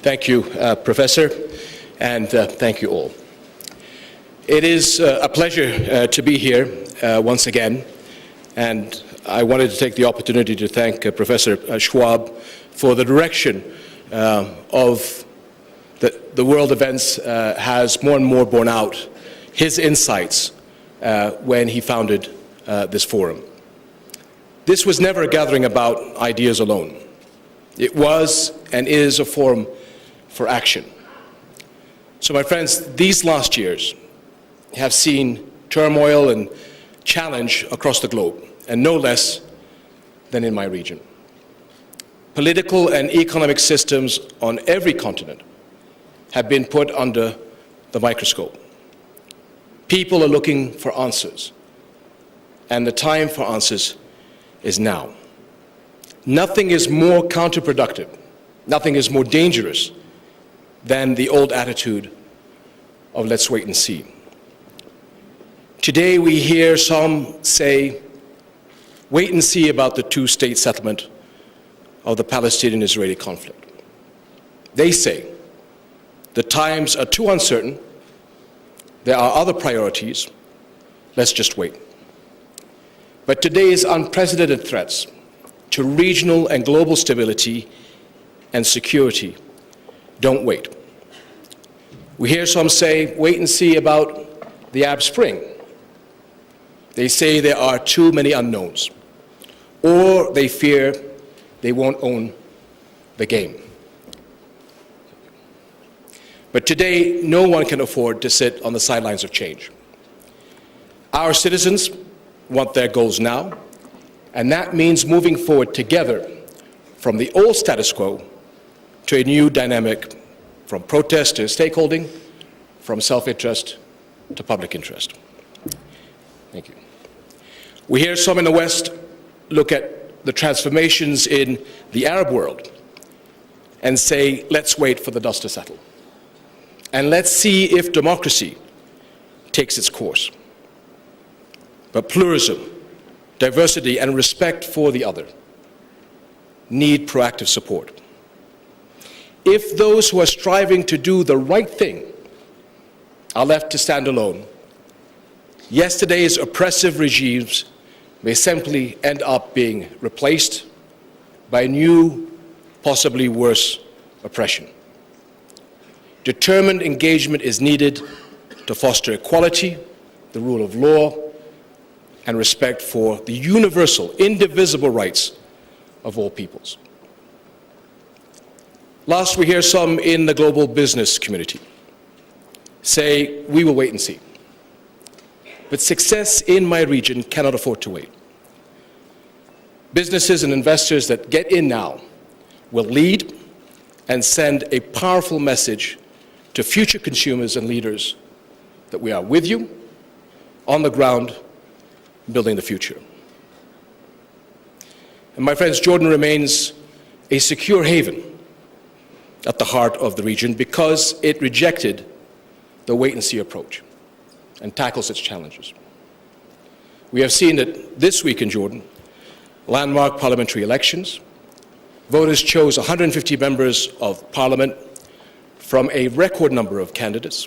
Thank you, Professor, and thank you all. It is a pleasure to be here once again, and I wanted to take the opportunity to thank Professor Schwab for the direction of the world events has more and more borne out his insights when he founded this forum. This was never a gathering about ideas alone. It was and is a forum for action. So my friends, these last years have seen turmoil and challenge across the globe, and no less than in my region. Political and economic systems on every continent have been put under the microscope. People are looking for answers, and the time for answers is now. Nothing is more counterproductive, nothing is more dangerous than the old attitude of let's wait and see. Today we hear some say, wait and see about the two-state settlement of the Palestinian-Israeli conflict. They say the times are too uncertain, there are other priorities, let's just wait. But today's unprecedented threats to regional and global stability and security don't wait. We hear some say, wait and see about the Arab Spring. They say there are too many unknowns, or they fear they won't own the game. But today, no one can afford to sit on the sidelines of change. Our citizens want their goals now, and that means moving forward together from the old status quo to a new dynamic, from protest to stakeholding, from self-interest to public interest. Thank you. We hear some in the West look at the transformations in the Arab world and say, let's wait for the dust to settle. And let's see if democracy takes its course. But pluralism, diversity, and respect for the other need proactive support. If those who are striving to do the right thing are left to stand alone, yesterday's oppressive regimes may simply end up being replaced by new, possibly worse oppression. Determined engagement is needed to foster equality, the rule of law, and respect for the universal, indivisible rights of all peoples. Last, we hear some in the global business community say, we will wait and see. But success in my region cannot afford to wait. Businesses and investors that get in now will lead and send a powerful message to future consumers and leaders that we are with you, on the ground, building the future. And my friends, Jordan remains a secure haven at the heart of the region because it rejected the wait-and-see approach and tackles its challenges. We have seen that this week in Jordan, landmark parliamentary elections, voters chose 150 members of parliament from a record number of candidates,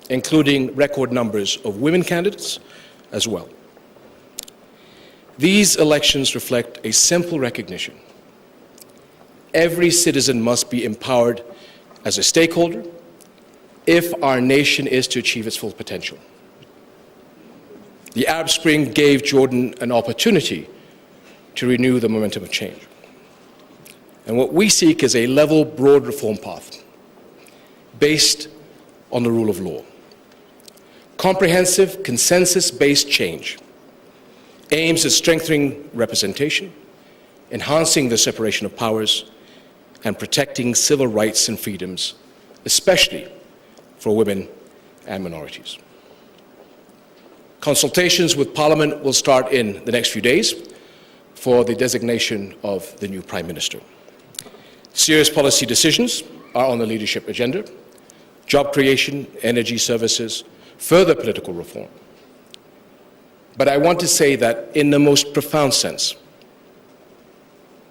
including record numbers of women candidates as well. These elections reflect a simple recognition. Every citizen must be empowered as a stakeholder if our nation is to achieve its full potential. The Arab Spring gave Jordan an opportunity to renew the momentum of change. And what we seek is a level, broad reform path based on the rule of law. Comprehensive, consensus-based change aims at strengthening representation, enhancing the separation of powers, and protecting civil rights and freedoms, especially for women and minorities. Consultations with Parliament will start in the next few days for the designation of the new Prime Minister. Serious policy decisions are on the leadership agenda: job creation, energy services, further political reform. But I want to say that in the most profound sense,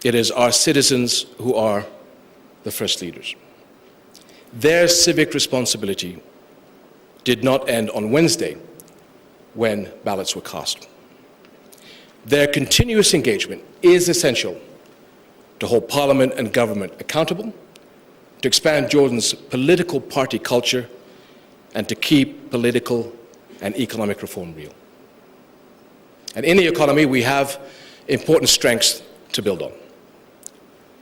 it is our citizens who are the first leaders. their civic responsibility did not end on Wednesday when ballots were cast. Their continuous engagement is essential to hold Parliament and government accountable, to expand Jordan's political party culture, and to keep political and economic reform real. And in the economy, we have important strengths to build on.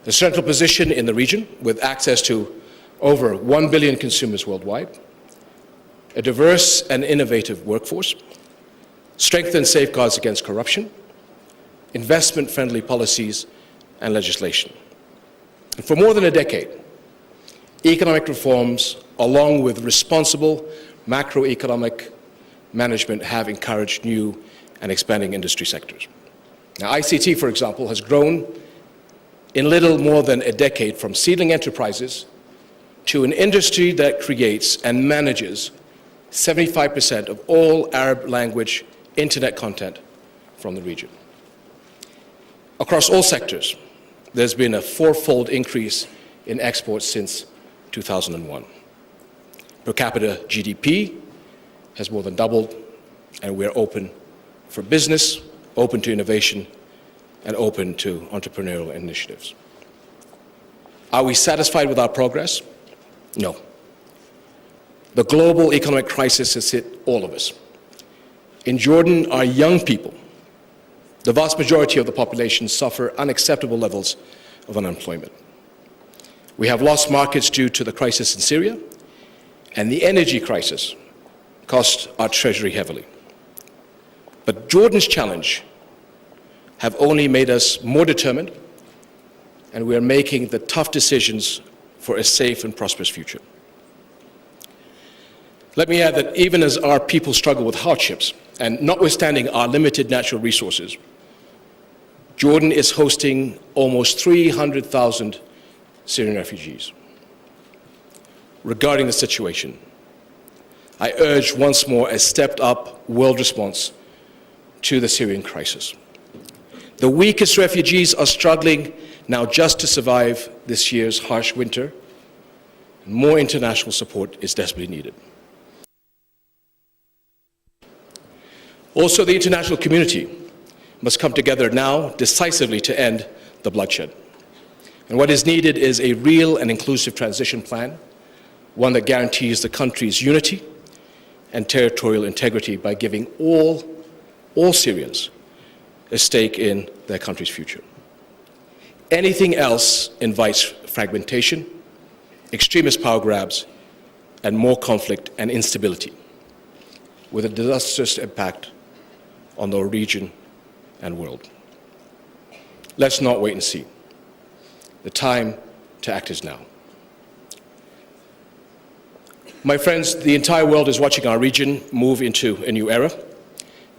The central position in the region, with access to over 1 billion consumers worldwide, a diverse and innovative workforce, strengthened safeguards against corruption, investment-friendly policies and legislation. And for more than a decade, economic reforms, along with responsible macroeconomic management, have encouraged new and expanding industry sectors. Now, ICT, for example, has grown in little more than a decade from seedling enterprises to an industry that creates and manages 75% of all Arab language internet content from the region. Across all sectors, there's been a fourfold increase in exports since 2001. Per capita GDP has more than doubled, and we're open for business, open to innovation, and open to entrepreneurial initiatives. Are we satisfied with our progress? No. The global economic crisis has hit all of us. In Jordan, our young people, the vast majority of the population, suffer unacceptable levels of unemployment. We have lost markets due to the crisis in Syria, and the energy crisis cost our treasury heavily. But Jordan's challenge have only made us more determined, and we are making the tough decisions for a safe and prosperous future. Let me add that even as our people struggle with hardships, and notwithstanding our limited natural resources, Jordan is hosting almost 300,000 Syrian refugees. Regarding the situation, I urge once more a stepped-up world response to the Syrian crisis. The weakest refugees are struggling now just to survive this year's harsh winter. More international support is desperately needed. Also, the international community must come together now decisively to end the bloodshed. And what is needed is a real and inclusive transition plan, one that guarantees the country's unity and territorial integrity by giving all Syrians a stake in their country's future. Anything else invites fragmentation, extremist power grabs, and more conflict and instability, with a disastrous impact on the region and world. Let's not wait and see. The time to act is now. My friends, the entire world is watching our region move into a new era,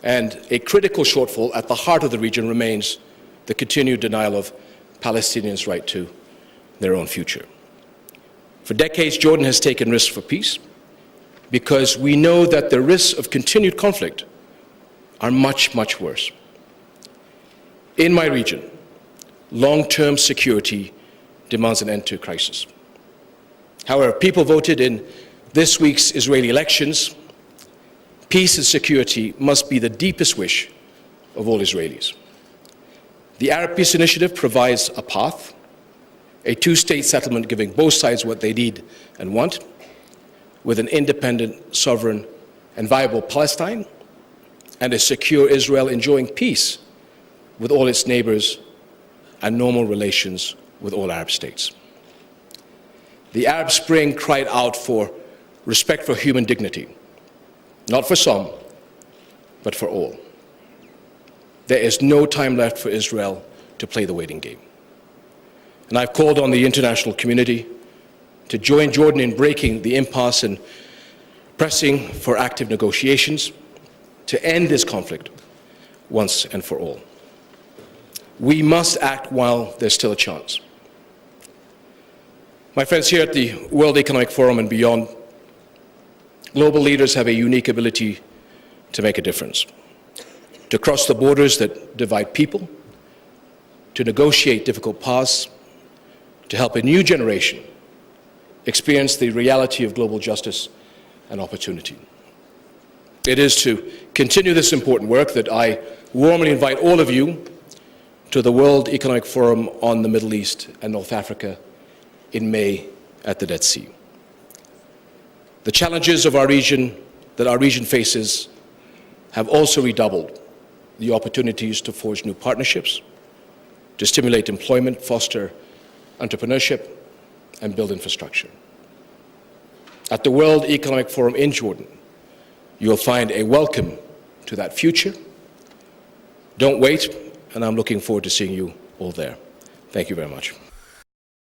and a critical shortfall at the heart of the region remains the continued denial of Palestinians' right to their own future. For decades, Jordan has taken risks for peace because we know that the risks of continued conflict are much, much worse. In my region, long-term security demands an end to crisis. However, people voted in this week's Israeli elections. Peace and security must be the deepest wish of all Israelis. The Arab Peace Initiative provides a path, a two-state settlement giving both sides what they need and want, with an independent, sovereign, and viable Palestine, and a secure Israel enjoying peace with all its neighbors and normal relations with all Arab states. The Arab Spring cried out for respect for human dignity, not for some, but for all. There is no time left for Israel to play the waiting game. And I've called on the international community to join Jordan in breaking the impasse and pressing for active negotiations to end this conflict once and for all. We must act while there's still a chance. My friends, here at the World Economic Forum and beyond, global leaders have a unique ability to make a difference, to cross the borders that divide people, to negotiate difficult paths, to help a new generation experience the reality of global justice and opportunity. It is to continue this important work that I warmly invite all of you to the World Economic Forum on the Middle East and North Africa in May at the Dead Sea. The challenges of our region that our region faces have also redoubled the opportunities to forge new partnerships, to stimulate employment, foster entrepreneurship, and build infrastructure. At the World Economic Forum in Jordan, you will find a welcome to that future. Don't wait, and I'm looking forward to seeing you all there. Thank you very much.